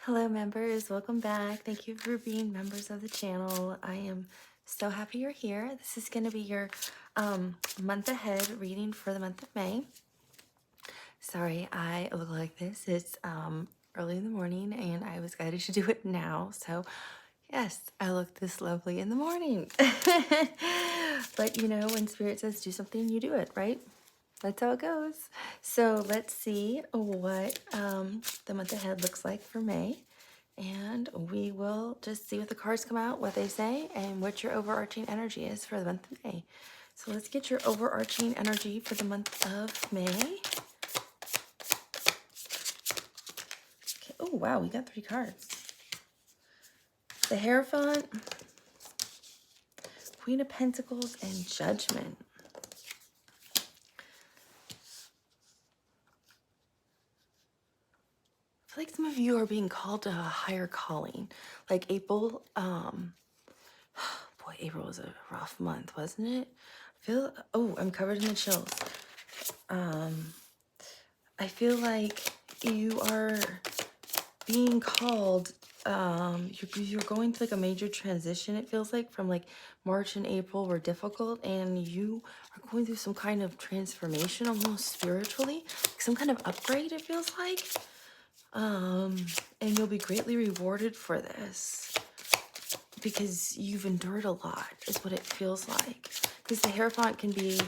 Hello members, welcome back. Thank you for being members of the channel. I am so happy you're here. This is going to be your month ahead reading for the month of May. Sorry, I look like this. It's early in the morning and I was guided to do it now. So yes, I look this lovely in the morning. But you know, when Spirit says do something, you do it, right? That's how it goes. So let's see what the month ahead looks like for May. And we will just see what the cards come out, what they say, and what your overarching energy is for the month of May. So let's get your overarching energy for the month of May. Okay. Oh, wow, we got 3 cards. The Hierophant, Queen of Pentacles, and Judgment. I feel like some of you are being called to a higher calling. Like April, boy, April was a rough month, wasn't it? I'm covered in the chills. I feel like you are being called, you're going through like a major transition, it feels like, from like March and April were difficult, and you are going through some kind of transformation, almost spiritually, like some kind of upgrade, it feels like. And you'll be greatly rewarded for this because you've endured a lot, is what it feels like. Because the Hierophant can be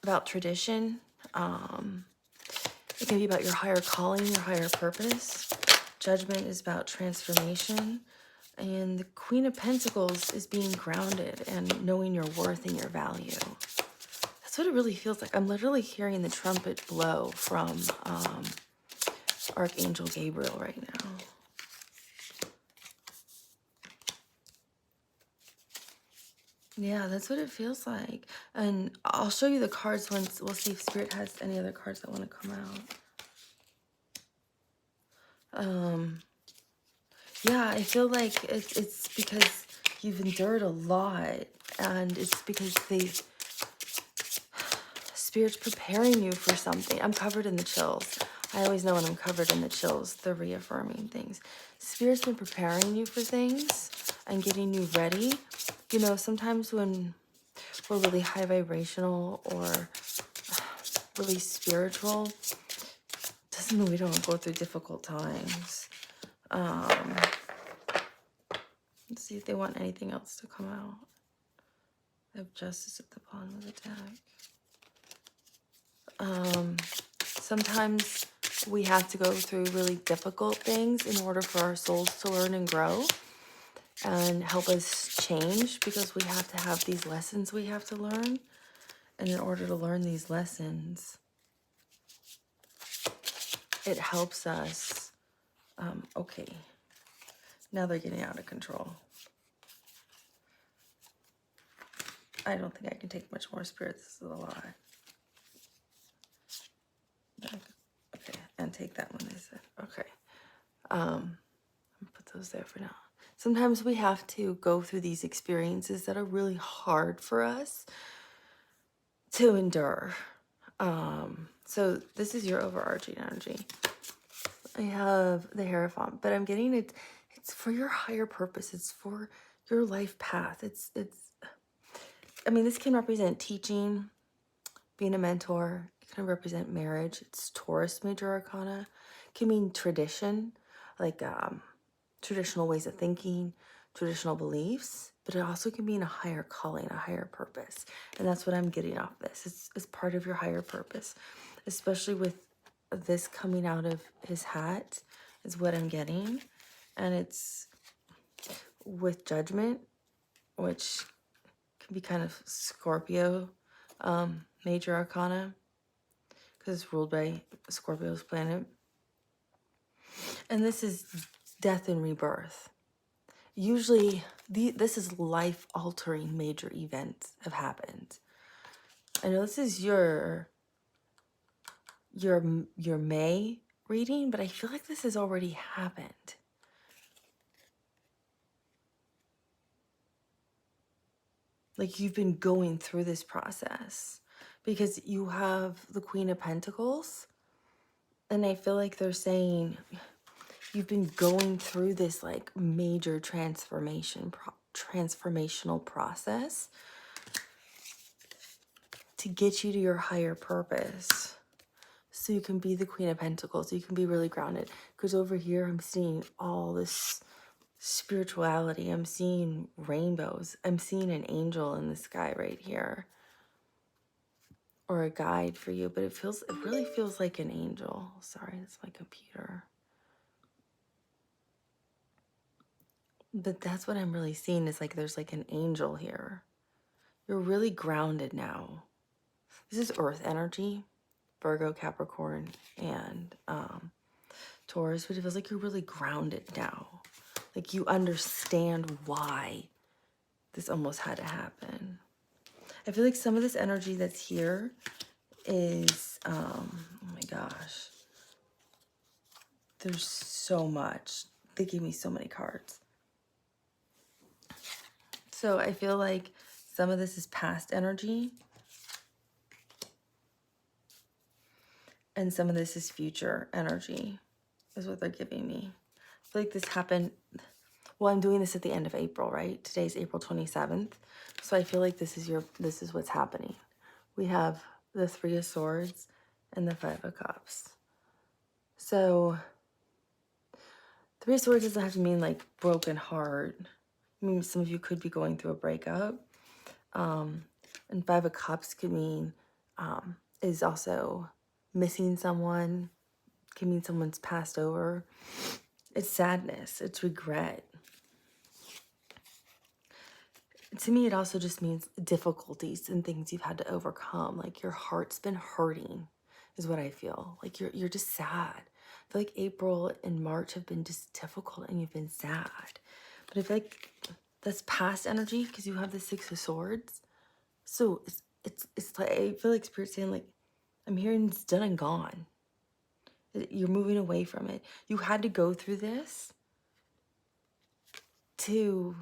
about tradition. It can be about your higher calling, your higher purpose. Judgment is about transformation. And the Queen of Pentacles is being grounded and knowing your worth and your value. That's what it really feels like. I'm literally hearing the trumpet blow from Archangel Gabriel right now. Yeah, that's what it feels like. And I'll show you the cards once. We'll see if Spirit has any other cards that want to come out. Yeah, I feel like it's because you've endured a lot, and it's because Spirit's preparing you for something. I'm covered in the chills. I always know when I'm covered in the chills, they're reaffirming things. Spirit's been preparing you for things and getting you ready. You know, sometimes when we're really high vibrational or really spiritual, doesn't mean we don't go through difficult times. Let's see if they want anything else to come out. I have Justice at the bottom of the deck. Sometimes we have to go through really difficult things in order for our souls to learn and grow and help us change, because we have to have these lessons we have to learn. And in order to learn these lessons, it helps us. Okay, now they're getting out of control. I don't think I can take much more, Spirit. This is a lot. Okay, and take that one, they said. Okay. I'll put those there for now. Sometimes we have to go through these experiences that are really hard for us to endure. So this is your overarching energy. I have the Hierophant, but I'm getting it's for your higher purpose. It's for your life path. I mean, this can represent teaching, being a mentor. It can represent marriage. It's Taurus major arcana. It can mean tradition, like traditional ways of thinking, traditional beliefs, but it also can mean a higher calling, a higher purpose. And that's what I'm getting off this. It's part of your higher purpose, especially with this coming out of his hat is what I'm getting. And it's with Judgment, which can be kind of Scorpio major arcana, because it's ruled by Scorpio's planet. And this is death and rebirth. Usually, this is life-altering major events have happened. I know this is your May reading, but I feel like this has already happened. Like you've been going through this process because you have the Queen of Pentacles, and I feel like they're saying you've been going through this like major transformational process to get you to your higher purpose. So you can be the Queen of Pentacles. You can be really grounded. Because over here, I'm seeing all this spirituality. I'm seeing rainbows. I'm seeing an angel in the sky right here. Or a guide for you. But it really feels like an angel. Sorry, that's my computer. But that's what I'm really seeing is like there's like an angel here. You're really grounded now. This is earth energy. Virgo, Capricorn, and Taurus, but it feels like you're really grounded now. Like you understand why this almost had to happen. I feel like some of this energy that's here is, oh my gosh. There's so much. They gave me so many cards. So I feel like some of this is past energy. And some of this is future energy, is what they're giving me. I feel like this happened, well, I'm doing this at the end of April, right? Today's April 27th. So I feel like this is what's happening. We have the Three of Swords and the Five of Cups. So Three of Swords doesn't have to mean like broken heart. I mean, some of you could be going through a breakup. And Five of Cups could mean, is also missing someone, can mean someone's passed over. It's sadness, it's regret. To me, it also just means difficulties and things you've had to overcome. Like your heart's been hurting is what I feel. Like you're just sad. I feel like April and March have been just difficult and you've been sad. But I feel like that's past energy because you have the Six of Swords. So it's like, I feel like Spirit's saying like, I'm hearing it's done and gone. You're moving away from it. You had to go through this to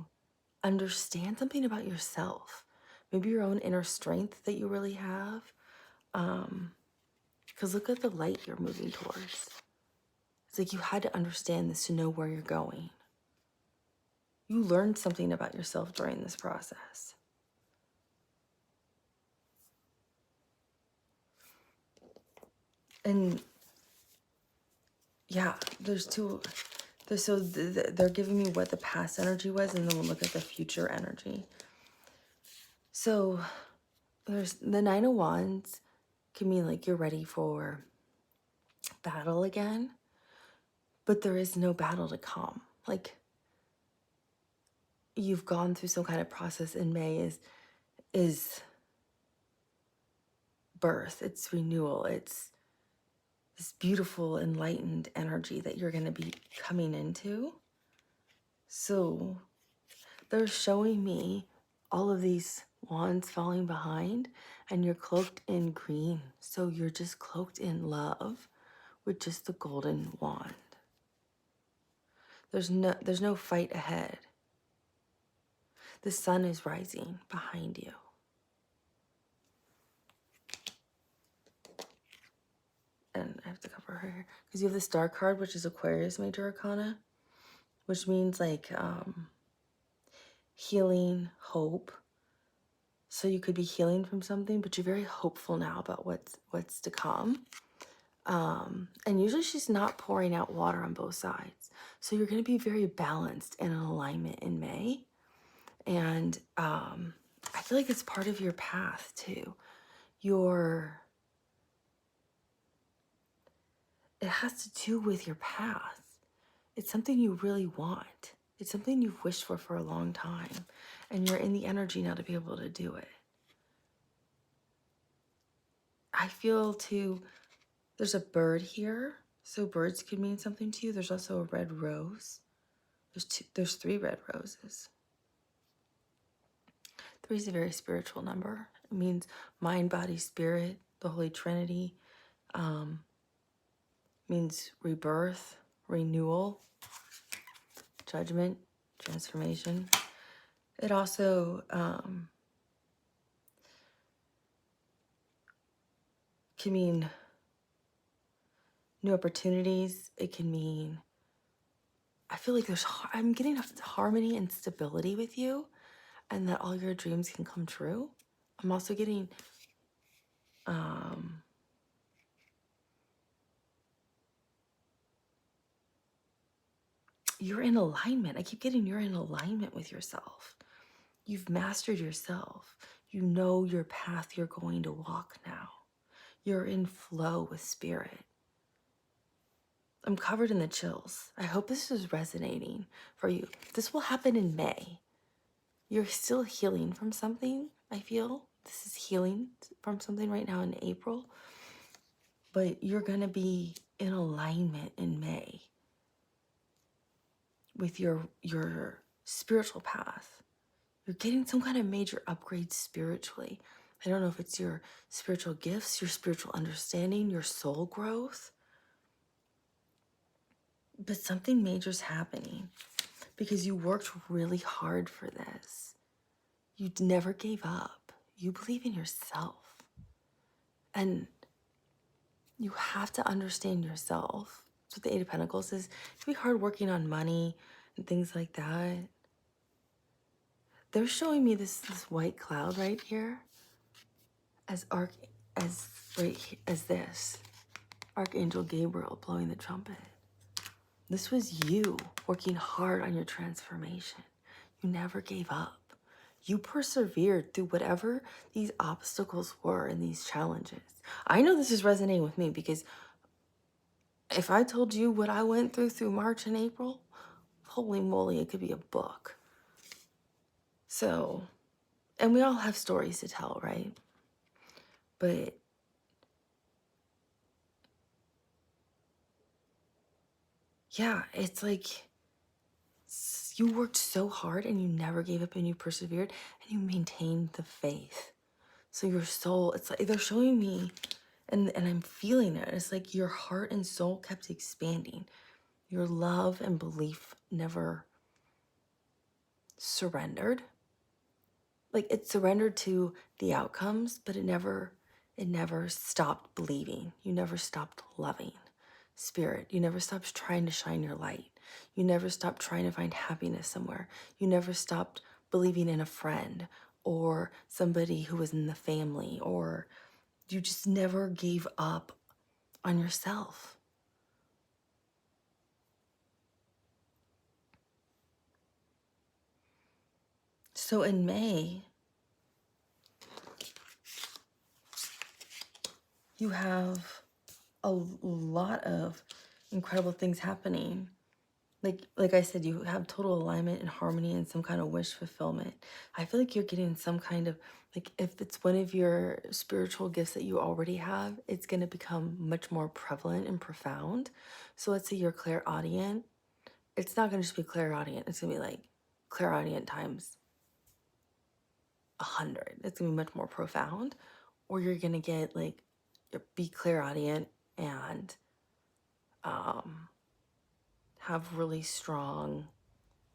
understand something about yourself. Maybe your own inner strength that you really have. Because look at the light you're moving towards. It's like you had to understand this to know where you're going. You learned something about yourself during this process. And yeah, they're giving me what the past energy was, and then we'll look at the future energy. So there's the Nine of Wands can mean like you're ready for battle again, but there is no battle to come. Like you've gone through some kind of process in May is birth, it's renewal, it's this beautiful enlightened energy that you're going to be coming into. So they're showing me all of these wands falling behind and you're cloaked in green. So you're just cloaked in love with just the golden wand. There's no fight ahead. The sun is rising behind you. And I have to cover her here because you have the Star card, which is Aquarius Major Arcana, which means like healing, hope. So you could be healing from something, but you're very hopeful now about what's to come. And usually she's not pouring out water on both sides. So you're going to be very balanced and in alignment in May. And I feel like it's part of your path too. It has to do with your path. It's something you really want. It's something you've wished for a long time. And you're in the energy now to be able to do it. I feel too, there's a bird here. So birds could mean something to you. There's also a red rose. There's 3 red roses. 3 is a very spiritual number. It means mind, body, spirit, the Holy Trinity. Means rebirth, renewal, judgment, transformation. It also can mean new opportunities. It can mean I feel like I'm getting harmony and stability with you, and that all your dreams can come true. I'm also getting, you're in alignment. I keep getting you're in alignment with yourself. You've mastered yourself. You know your path you're going to walk now. You're in flow with spirit. I'm covered in the chills. I hope this is resonating for you. This will happen in May. You're still healing from something, I feel. This is healing from something right now in April. But you're going to be in alignment in May with your spiritual path. You're getting some kind of major upgrade spiritually. I don't know if it's your spiritual gifts, your spiritual understanding, your soul growth, but something major's happening because you worked really hard for this. You never gave up. You believe in yourself. And you have to understand yourself. That's what the Eight of Pentacles is. It can be hard working on money and things like that. They're showing me this white cloud right here as this Archangel Gabriel blowing the trumpet. This was you working hard on your transformation. You never gave up. You persevered through whatever these obstacles were and these challenges. I know this is resonating with me because if I told you what I went through March and April, holy moly, it could be a book. So, and we all have stories to tell, right? But yeah, it's like you worked so hard and you never gave up and you persevered and you maintained the faith. So your soul, it's like they're showing me, and I'm feeling it. It's like your heart and soul kept expanding. Your love and belief never surrendered. Like it surrendered to the outcomes, but it never stopped believing. You never stopped loving spirit. You never stopped trying to shine your light. You never stopped trying to find happiness somewhere. You never stopped believing in a friend or somebody who was in the family, or you just never gave up on yourself. So in May, you have a lot of incredible things happening. Like I said, you have total alignment and harmony and some kind of wish fulfillment. I feel like you're getting some kind of, like if it's one of your spiritual gifts that you already have, it's going to become much more prevalent and profound. So let's say you're clairaudient. It's not going to just be clairaudient. It's going to be like clairaudient times 100. It's going to be much more profound. Or you're going to get like, be clairaudient and have really strong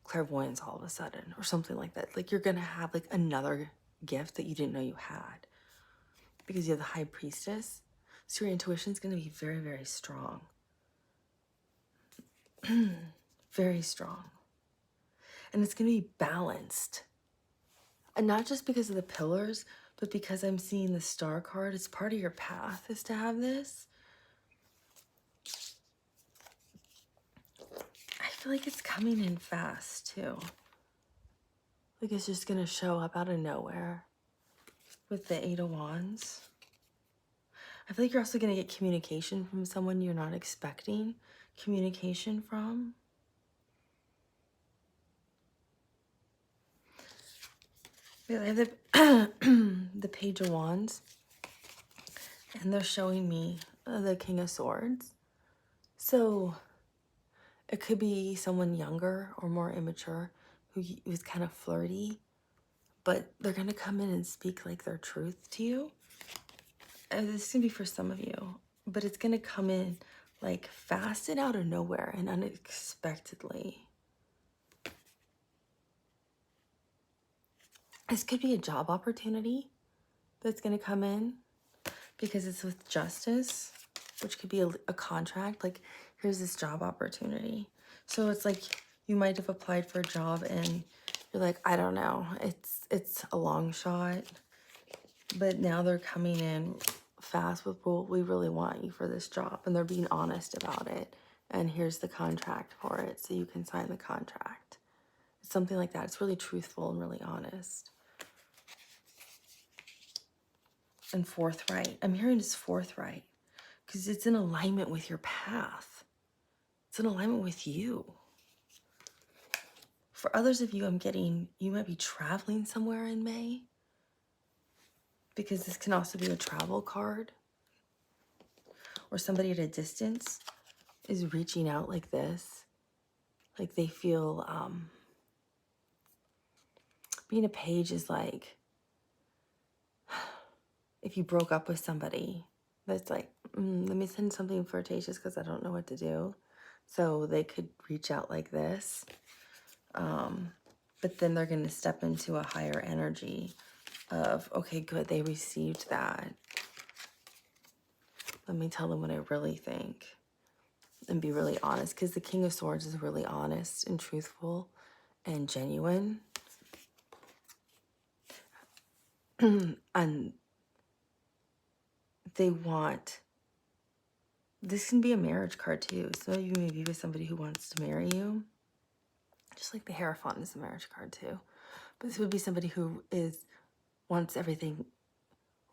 clairvoyance all of a sudden or something like that. Like you're gonna have like another gift that you didn't know you had because you have the High Priestess. So your intuition is gonna be very, very strong. Very strong. And it's gonna be balanced. And not just because of the pillars, but because I'm seeing the star card. It's part of your path is to have this. I feel like it's coming in fast too. Like it's just gonna show up out of nowhere with the Eight of Wands. I feel like you're also gonna get communication from someone you're not expecting communication from. I have the Page of Wands, and they're showing me the King of Swords. So it could be someone younger or more immature who's kind of flirty, but they're gonna come in and speak like their truth to you. This is gonna be for some of you, but it's gonna come in like fast and out of nowhere and unexpectedly. This could be a job opportunity that's gonna come in because it's with justice, which could be a contract. Like, here's this job opportunity. So it's like you might have applied for a job and you're like, I don't know, it's a long shot. But now they're coming in fast with, well, we really want you for this job. And they're being honest about it. And here's the contract for it, so you can sign the contract. It's something like that. It's really truthful and really honest. And forthright. I'm hearing it's forthright because it's in alignment with your path. It's in alignment with you. For others of you, I'm getting, you might be traveling somewhere in May, because this can also be a travel card. Or somebody at a distance is reaching out like this. Like they feel, being a page is like, if you broke up with somebody, that's like, let me send something flirtatious because I don't know what to do. So they could reach out like this. But then they're going to step into a higher energy of, okay, good, they received that. Let me tell them what I really think and be really honest, because the King of Swords is really honest and truthful and genuine. And they want, this can be a marriage card too. So you may be with somebody who wants to marry you. Just like the Hierophant is a marriage card too. But this would be somebody who wants everything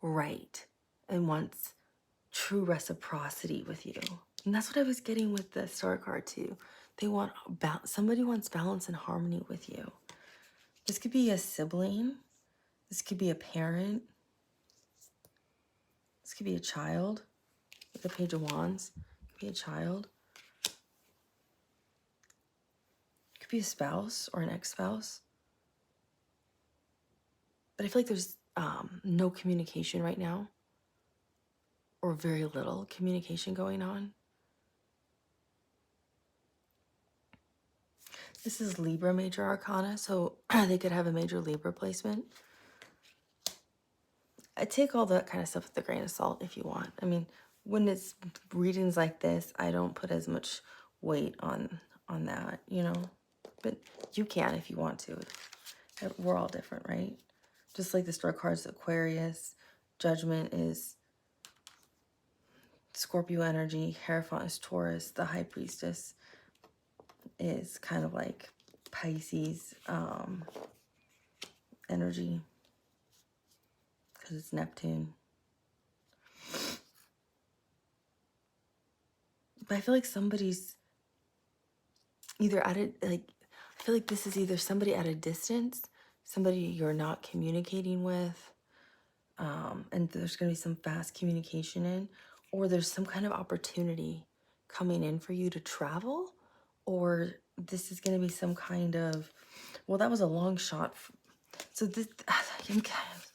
right and wants true reciprocity with you. And that's what I was getting with the Star card too. They want, somebody wants balance and harmony with you. This could be a sibling. This could be a parent. This could be a child. With the Page of Wands. It could be a child. It could be a spouse or an ex-spouse. But I feel like there's no communication right now. Or very little communication going on. This is Libra Major Arcana, so they could have a major Libra placement. I take all that kind of stuff with a grain of salt if you want. I mean, when it's readings like this, I don't put as much weight on that, you know? But you can if you want to. We're all different, right? Just like the Star cards, Aquarius, Judgment is Scorpio energy, Hierophant is Taurus, the High Priestess is kind of like Pisces energy, because it's Neptune. But I feel like somebody's either at it, like, I feel like this is either somebody at a distance, somebody you're not communicating with, and there's going to be some fast communication in, or there's some kind of opportunity coming in for you to travel, or this is going to be some kind of, well, that was a long shot. So this,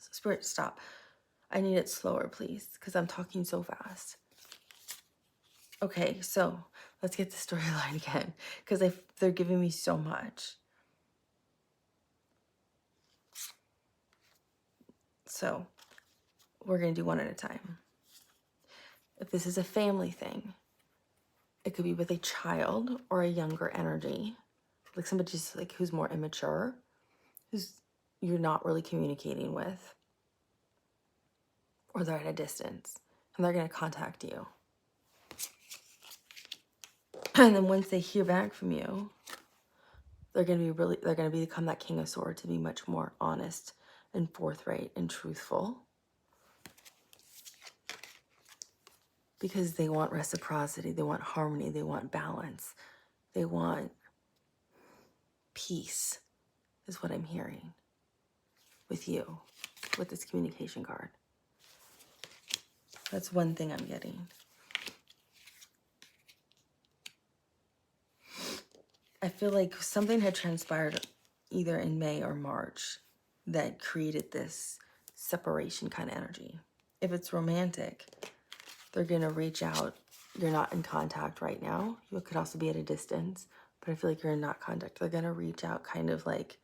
Spirit, stop. I need it slower, please, because I'm talking so fast. Okay, so let's get the storyline again, because they're giving me so much. So we're going to do one at a time. If this is a family thing, it could be with a child or a younger energy, like somebody just like who's more immature, who's you're not really communicating with, or they're at a distance and they're going to contact you. And then once they hear back from you, they're going to become that King of Swords, to be much more honest and forthright and truthful. Because they want reciprocity, they want harmony, they want balance, they want peace, is what I'm hearing with you, with this communication card. That's one thing I'm getting. I feel like something had transpired either in May or March that created this separation kind of energy. If it's romantic, they're going to reach out. You're not in contact right now. You could also be at a distance, but I feel like you're in not contact. They're going to reach out kind of like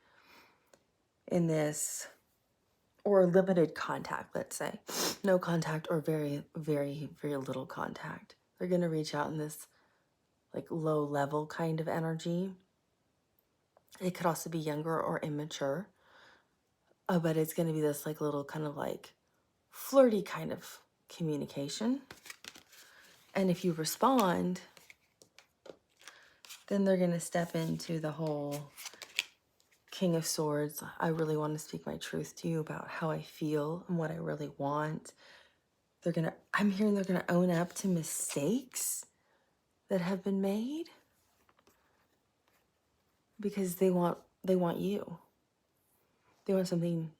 in this, or limited contact, let's say. No contact or very, very, very little contact. They're going to reach out in this like low level kind of energy. It could also be younger or immature, but it's going to be this like little kind of like flirty kind of communication. And if you respond, then they're going to step into the whole King of Swords. I really want to speak my truth to you about how I feel and what I really want. I'm hearing they're going to own up to mistakes that have been made because they want you. They want something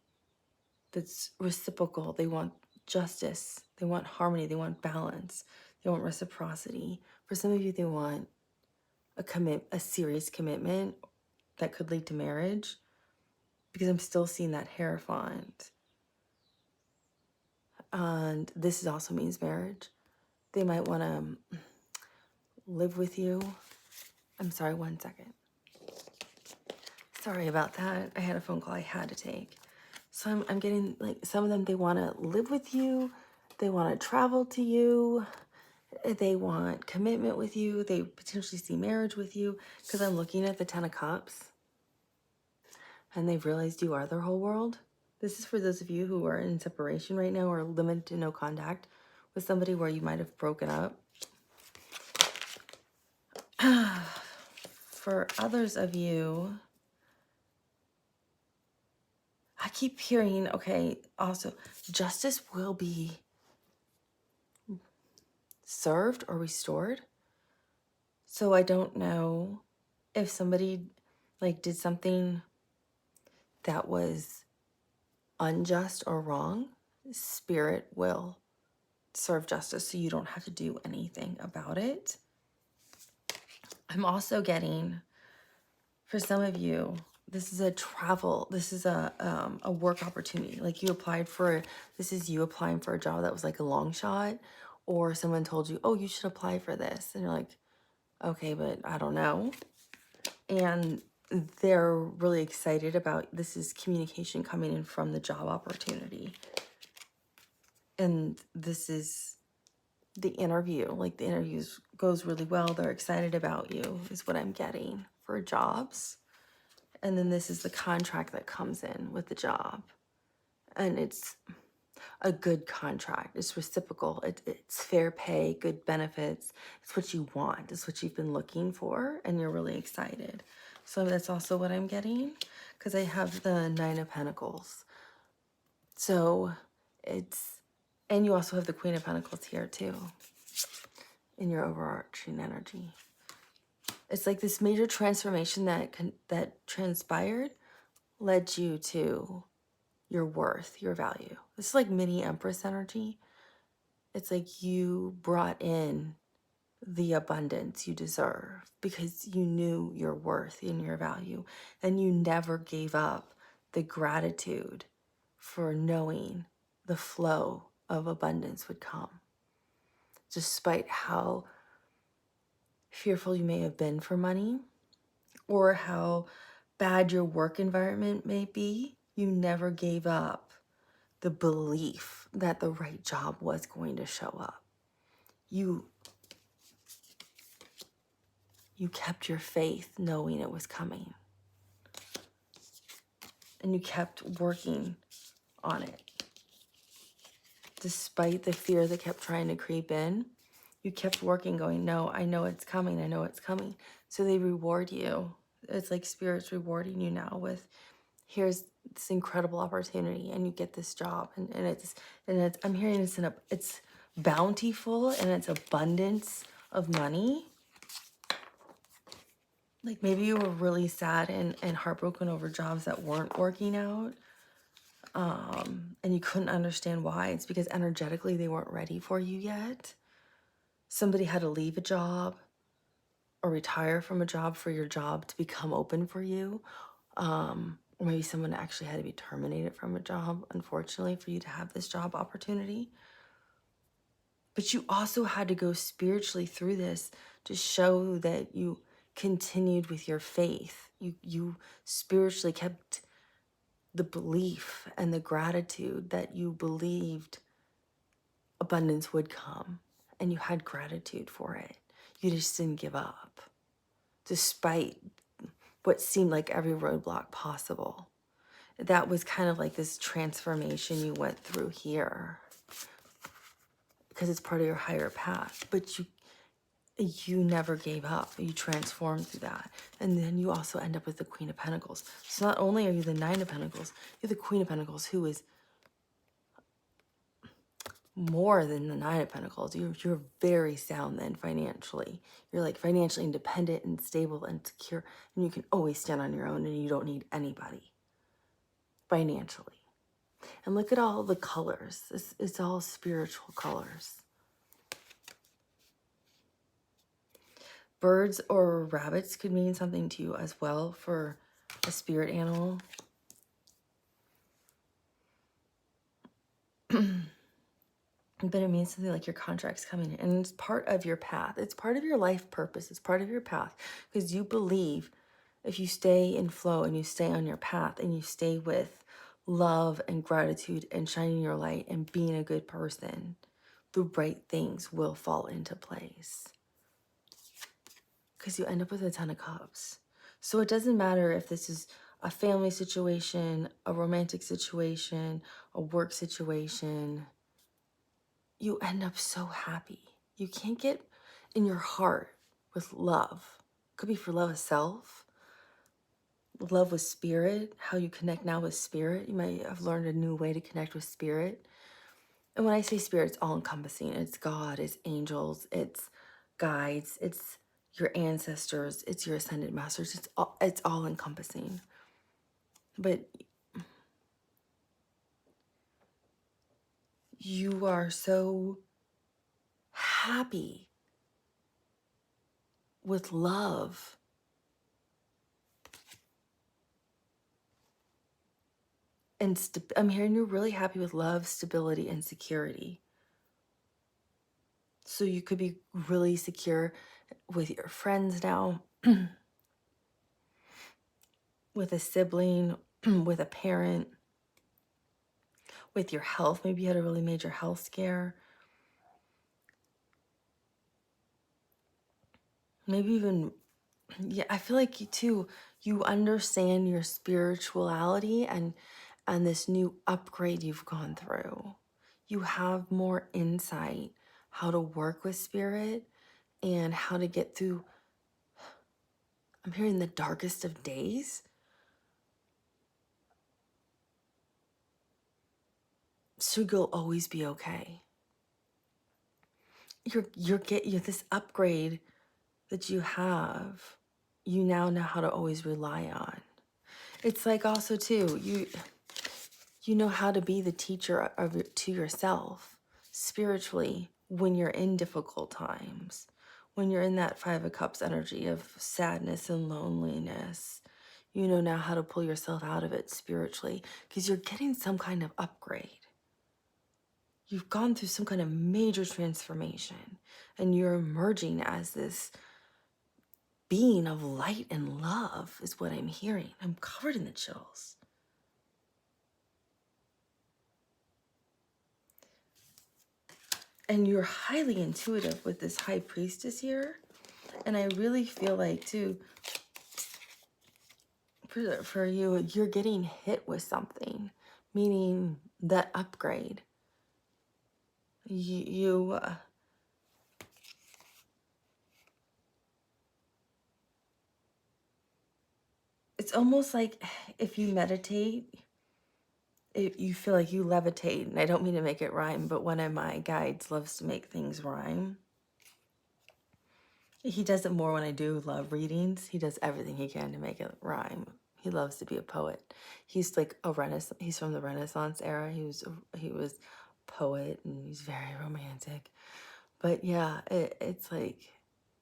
that's reciprocal. They want justice. They want harmony. They want balance. They want reciprocity. For some of you, they want a serious commitment that could lead to marriage, because I'm still seeing that Hierophant. And this also means marriage. They might want to live with you. I'm sorry, 1 second. Sorry about that. I had a phone call I had to take. So I'm getting like some of them, they want to live with you. They want to travel to you. They want commitment with you. They potentially see marriage with you, because I'm looking at the 10 of Cups and they've realized you are their whole world. This is for those of you who are in separation right now or limited to no contact with somebody where you might have broken up. For others of you, I keep hearing, okay, also, justice will be served or restored. So I don't know if somebody like did something that was unjust or wrong. Spirit will serve justice, so you don't have to do anything about it. I'm also getting, for some of you, this is a work opportunity. Like this is you applying for a job that was like a long shot, or someone told you, oh, you should apply for this. And you're like, okay, but I don't know. And they're really excited about, this is communication coming in from the job opportunity. And this is the interview, like the interviews goes really well. They're excited about you is what I'm getting for jobs. And then this is the contract that comes in with the job. And it's a good contract. It's reciprocal. It's fair pay, good benefits. It's what you want. It's what you've been looking for. And you're really excited. So that's also what I'm getting, because I have the 9 of Pentacles. So and you also have the Queen of Pentacles here too, in your overarching energy. It's like this major transformation that transpired led you to your worth, your value. This is like mini Empress energy. It's like you brought in the abundance you deserve because you knew your worth and your value, and you never gave up the gratitude for knowing the flow of abundance would come. Despite how fearful you may have been for money or how bad your work environment may be, you never gave up the belief that the right job was going to show up. You kept your faith knowing it was coming. And you kept working on it. Despite the fear that kept trying to creep in, you kept working, going, no, I know it's coming. I know it's coming. So they reward you. It's like Spirit's rewarding you now with, here's this incredible opportunity, and you get this job. And it's I'm hearing it's bountiful, and it's abundance of money. Like maybe you were really sad and heartbroken over jobs that weren't working out. And you couldn't understand why. It's because energetically they weren't ready for you yet. Somebody had to leave a job or retire from a job for your job to become open for you. Or maybe someone actually had to be terminated from a job, unfortunately, for you to have this job opportunity. But you also had to go spiritually through this to show that you continued with your faith. You spiritually kept the belief and the gratitude that you believed abundance would come, and you had gratitude for it. You just didn't give up, despite what seemed like every roadblock possible. That was kind of like this transformation you went through here, because it's part of your higher path. But you never gave up. You transformed through that. And then you also end up with the Queen of Pentacles. So not only are you the Nine of Pentacles, you're the Queen of Pentacles, who is more than the Nine of Pentacles. You're very sound then financially. You're like financially independent and stable and secure. And you can always stand on your own and you don't need anybody financially. And look at all the colors. It's all spiritual colors. Birds or rabbits could mean something to you as well for a spirit animal. But it means something like your contract's coming in. And it's part of your path. It's part of your life purpose. It's part of your path. Because you believe if you stay in flow and you stay on your path and you stay with love and gratitude and shining your light and being a good person, the right things will fall into place. Because you end up with a Ten of Cups. So it doesn't matter if this is a family situation, a romantic situation, a work situation. You end up so happy. You can't get in your heart with love. Could be for love of self, love with spirit, how you connect now with spirit. You might have learned a new way to connect with spirit. And when I say spirit, it's all encompassing. It's God, it's angels, it's guides, it's your ancestors, it's your ascended masters. It's all encompassing. But you are so happy with love. And I'm hearing you're really happy with love, stability, and security. So you could be really secure with your friends now, with a sibling, with a parent, with your health. Maybe you had a really major health scare. Maybe even, yeah, I feel like you understand your spirituality and this new upgrade you've gone through. You have more insight how to work with spirit and how to get through, I'm hearing, the darkest of days. So you'll always be okay. You're this upgrade that you have, you now know how to always rely on. It's like also too, you know how to be the teacher to yourself spiritually when you're in difficult times, when you're in that Five of Cups energy of sadness and loneliness. You know now how to pull yourself out of it spiritually because you're getting some kind of upgrade. You've gone through some kind of major transformation and you're emerging as this being of light and love is what I'm hearing. I'm covered in the chills. And you're highly intuitive with this High Priestess here. And I really feel like, too, for you, you're getting hit with something, meaning that upgrade. It's almost like if you meditate, you feel like you levitate. And I don't mean to make it rhyme, but one of my guides loves to make things rhyme. He does it more when I do love readings. He does everything he can to make it rhyme. He loves to be a poet. He's like a Renaissance. He's from the Renaissance era. He was poet and he's very romantic. But yeah, it's like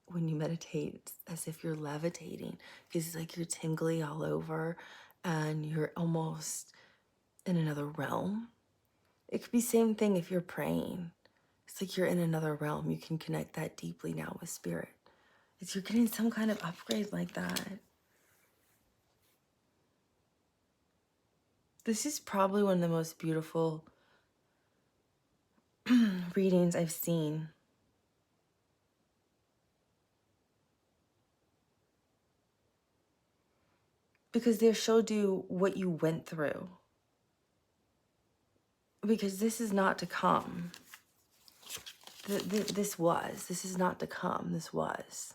when you meditate, it's as if you're levitating because it's like you're tingly all over and you're almost in another realm. It could be same thing if you're praying. It's like you're in another realm. You can connect that deeply now with spirit. It's you're getting some kind of upgrade like that. This is probably one of the most beautiful readings I've seen. Because they showed you what you went through. Because this is not to come. This is not to come. This was.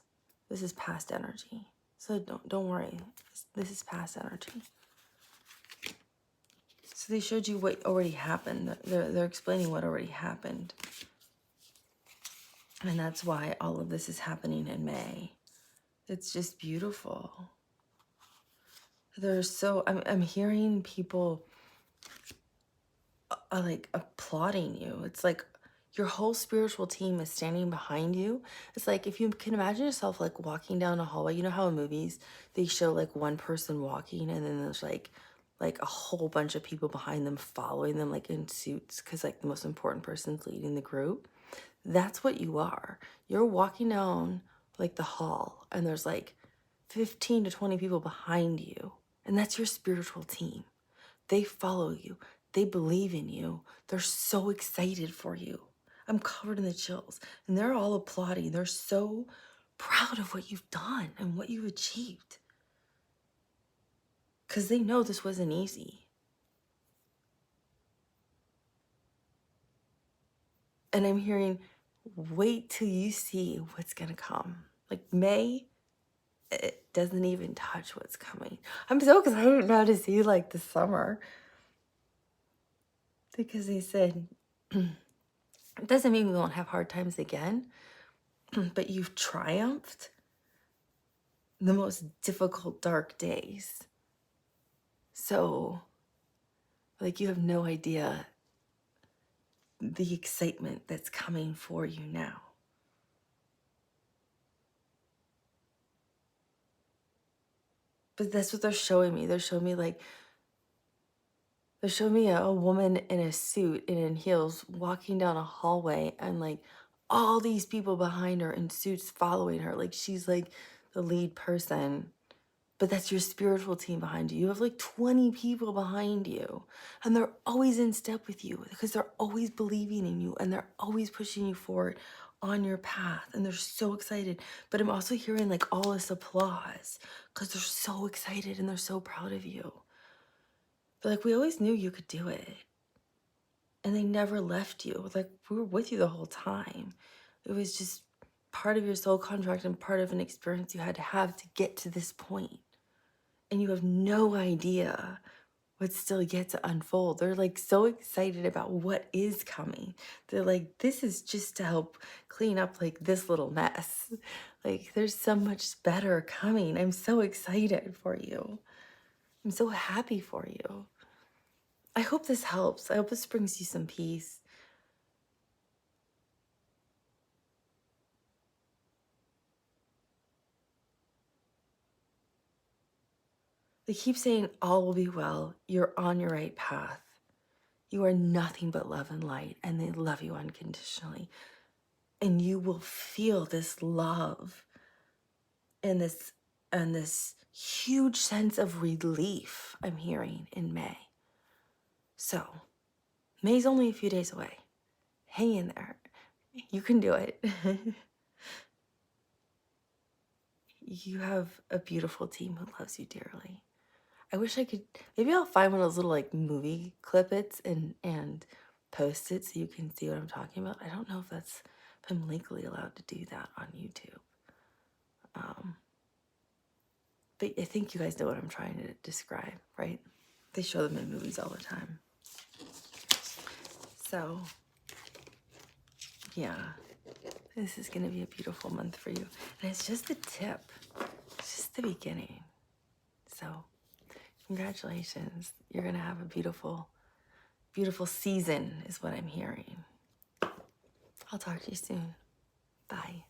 This is past energy. So don't worry. This is past energy. So they showed you what already happened. They're explaining what already happened. And that's why all of this is happening in May. It's just beautiful. I'm hearing people like applauding you. It's like your whole spiritual team is standing behind you. It's like if you can imagine yourself like walking down a hallway. You know how in movies they show like one person walking and then there's like a whole bunch of people behind them following them like in suits because like the most important person's leading the group. That's what you are. You're walking down like the hall and there's like 15 to 20 people behind you. And that's your spiritual team. They follow you. They believe in you. They're so excited for you. I'm covered in the chills. And they're all applauding. They're so proud of what you've done and what you've achieved. Because they know this wasn't easy. And I'm hearing, wait till you see what's going to come. Like May, it doesn't even touch what's coming. I'm so excited now to see like the summer. Because they said, it doesn't mean we won't have hard times again, but you've triumphed the most difficult, dark days. So, like, you have no idea the excitement that's coming for you now. But that's what they're showing me. They're showing me a woman in a suit and in heels walking down a hallway and like all these people behind her in suits following her. Like she's like the lead person. But that's your spiritual team behind you. You have like 20 people behind you. And they're always in step with you because they're always believing in you and they're always pushing you forward on your path. And they're so excited. But I'm also hearing like all this applause because they're so excited and they're so proud of you. They're like, we always knew you could do it. And they never left you. Like, we were with you the whole time. It was just part of your soul contract and part of an experience you had to have to get to this point. And you have no idea what's still yet to unfold. They're like so excited about what is coming. They're like, this is just to help clean up like this little mess. Like, there's so much better coming. I'm so excited for you. I'm so happy for you. I hope this helps. I hope this brings you some peace. They keep saying all will be well. You're on your right path. You are nothing but love and light, and they love you unconditionally. And you will feel this love and this huge sense of relief I'm hearing in May. So, May's only a few days away. Hang in there. You can do it. You have a beautiful team who loves you dearly. I wish I could, maybe I'll find one of those little like movie clippets and post it so you can see what I'm talking about. I don't know if I'm legally allowed to do that on YouTube. But I think you guys know what I'm trying to describe, right? They show them in movies all the time. So, yeah, this is going to be a beautiful month for you. And it's just the tip. It's just the beginning. So, congratulations. You're going to have a beautiful, beautiful season is what I'm hearing. I'll talk to you soon. Bye.